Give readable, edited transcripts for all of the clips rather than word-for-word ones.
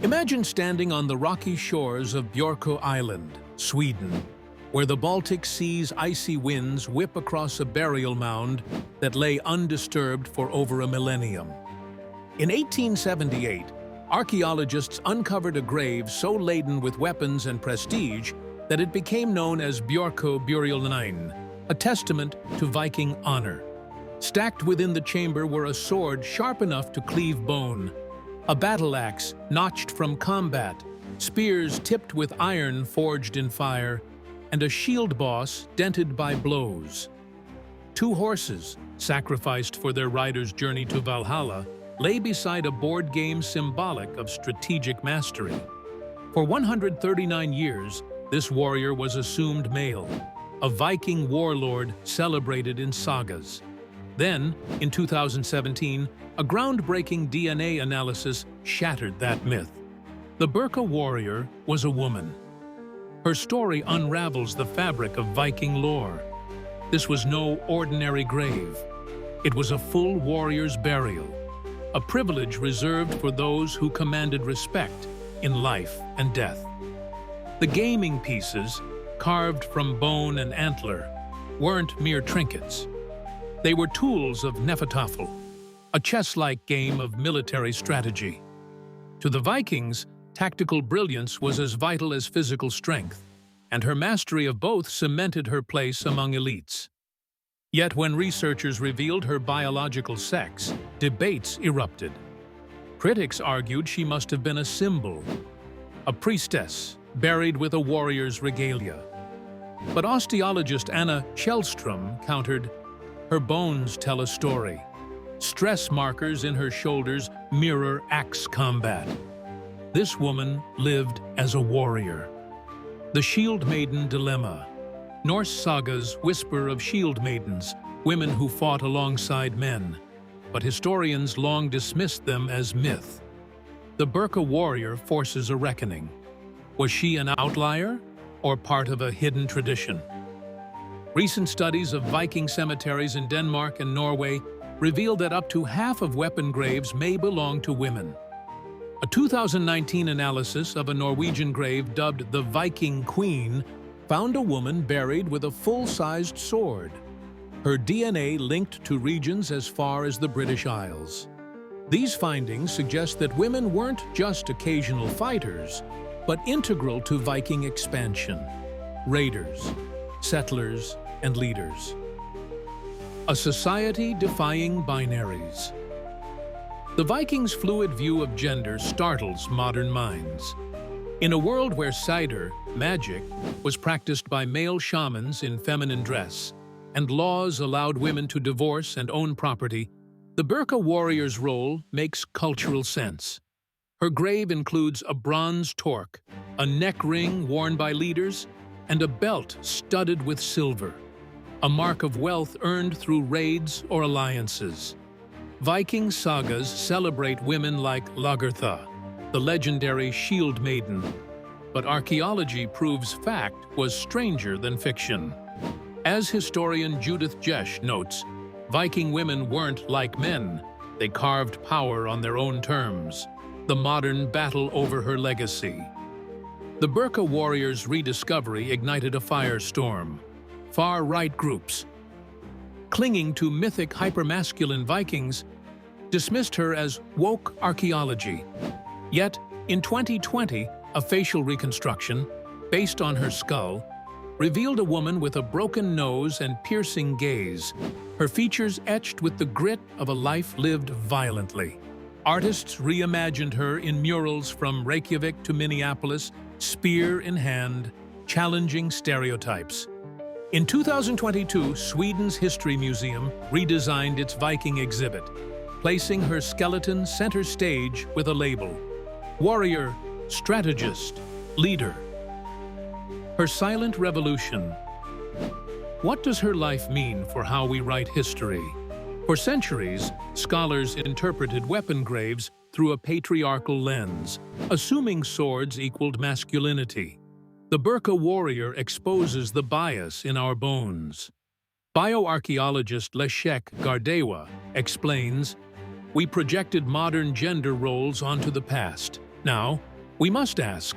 Imagine standing on the rocky shores of Björkö Island, Sweden, where the Baltic Sea's icy winds whip across a burial mound that lay undisturbed for over a millennium. In 1878, archaeologists uncovered a grave so laden with weapons and prestige that it became known as Björkö Burial IX, a testament to Viking honor. Stacked within the chamber were a sword sharp enough to cleave bone, a battle axe notched from combat, spears tipped with iron forged in fire, and a shield boss dented by blows. 2 horses, sacrificed for their rider's journey to Valhalla, lay beside a board game symbolic of strategic mastery. For 139 years, this warrior was assumed male, a Viking warlord celebrated in sagas. Then, in 2017, a groundbreaking DNA analysis shattered that myth. The Birka warrior was a woman. Her story unravels the fabric of Viking lore. This was no ordinary grave. It was a full warrior's burial, a privilege reserved for those who commanded respect in life and death. The gaming pieces, carved from bone and antler, weren't mere trinkets. They were tools of Nefatafl, a chess-like game of military strategy. To the Vikings, tactical brilliance was as vital as physical strength, and her mastery of both cemented her place among elites. Yet when researchers revealed her biological sex, debates erupted. Critics argued she must have been a symbol, a priestess buried with a warrior's regalia. But osteologist Anna Källström countered, her bones tell a story. Stress markers in her shoulders mirror axe combat. This woman lived as a warrior. The Shield Maiden Dilemma. Norse sagas whisper of shield maidens, women who fought alongside men, but historians long dismissed them as myth. The Birka warrior forces a reckoning. Was she an outlier or part of a hidden tradition? Recent studies of Viking cemeteries in Denmark and Norway reveal that up to half of weapon graves may belong to women. A 2019 analysis of a Norwegian grave dubbed the Viking Queen found a woman buried with a full-sized sword. Her DNA linked to regions as far as the British Isles. These findings suggest that women weren't just occasional fighters, but integral to Viking expansion, raiders, settlers, and leaders. A society defying binaries. The Vikings' fluid view of gender startles modern minds. In a world where cider, magic, was practiced by male shamans in feminine dress, and laws allowed women to divorce and own property, the Birka warrior's role makes cultural sense. Her grave includes a bronze torque, a neck ring worn by leaders, and a belt studded with silver, a mark of wealth earned through raids or alliances. Viking sagas celebrate women like Lagertha, the legendary shield maiden, but archaeology proves fact was stranger than fiction. As historian Judith Jesch notes, Viking women weren't like men. They carved power on their own terms. The modern battle over her legacy. The Birka warrior's rediscovery ignited a firestorm. Far-right groups, clinging to mythic hypermasculine Vikings, dismissed her as woke archaeology. Yet, in 2020, a facial reconstruction, based on her skull, revealed a woman with a broken nose and piercing gaze, her features etched with the grit of a life lived violently. Artists reimagined her in murals from Reykjavik to Minneapolis, spear in hand, challenging stereotypes. In 2022, Sweden's History Museum redesigned its Viking exhibit, placing her skeleton center stage with a label: warrior, strategist, leader. Her silent revolution. What does her life mean for how we write history? For centuries, scholars interpreted weapon graves through a patriarchal lens, assuming swords equaled masculinity. The Birka warrior exposes the bias in our bones. Bioarchaeologist Leszek Gardewa explains, "We projected modern gender roles onto the past. Now, We must ask,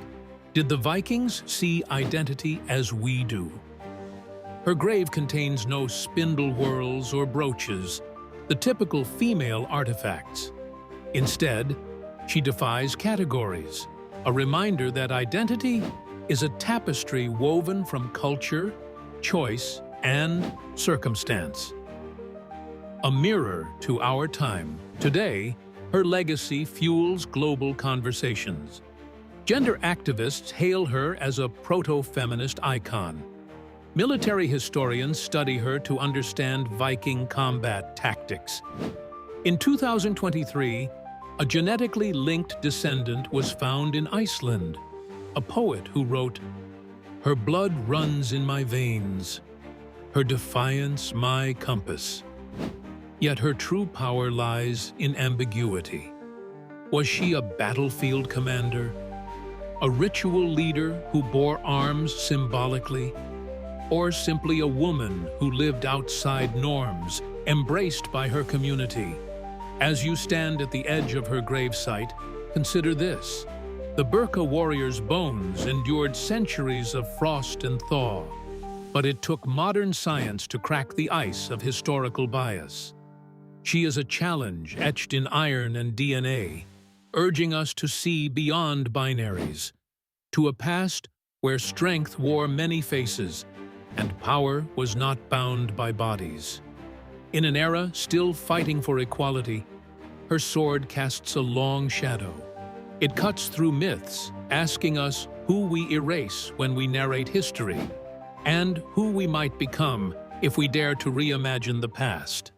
did the Vikings see identity as we do? Her grave contains no spindle whorls or brooches, the typical female artifacts. Instead, she defies categories, a reminder that identity is a tapestry woven from culture, choice, and circumstance. A mirror to our time, today, her legacy fuels global conversations. Gender activists hail her as a proto-feminist icon. Military historians study her to understand Viking combat tactics. In 2023, a genetically linked descendant was found in Iceland, a poet who wrote, "Her blood runs in my veins, her defiance my compass." Yet her true power lies in ambiguity. Was she a battlefield commander, a ritual leader who bore arms symbolically, or simply a woman who lived outside norms, embraced by her community? As you stand at the edge of her gravesite, consider this. The Birka warrior's bones endured centuries of frost and thaw, but it took modern science to crack the ice of historical bias. She is a challenge etched in iron and DNA, urging us to see beyond binaries, to a past where strength wore many faces and power was not bound by bodies. In an era still fighting for equality, her sword casts a long shadow. It cuts through myths, asking us who we erase when we narrate history, and who we might become if we dare to reimagine the past.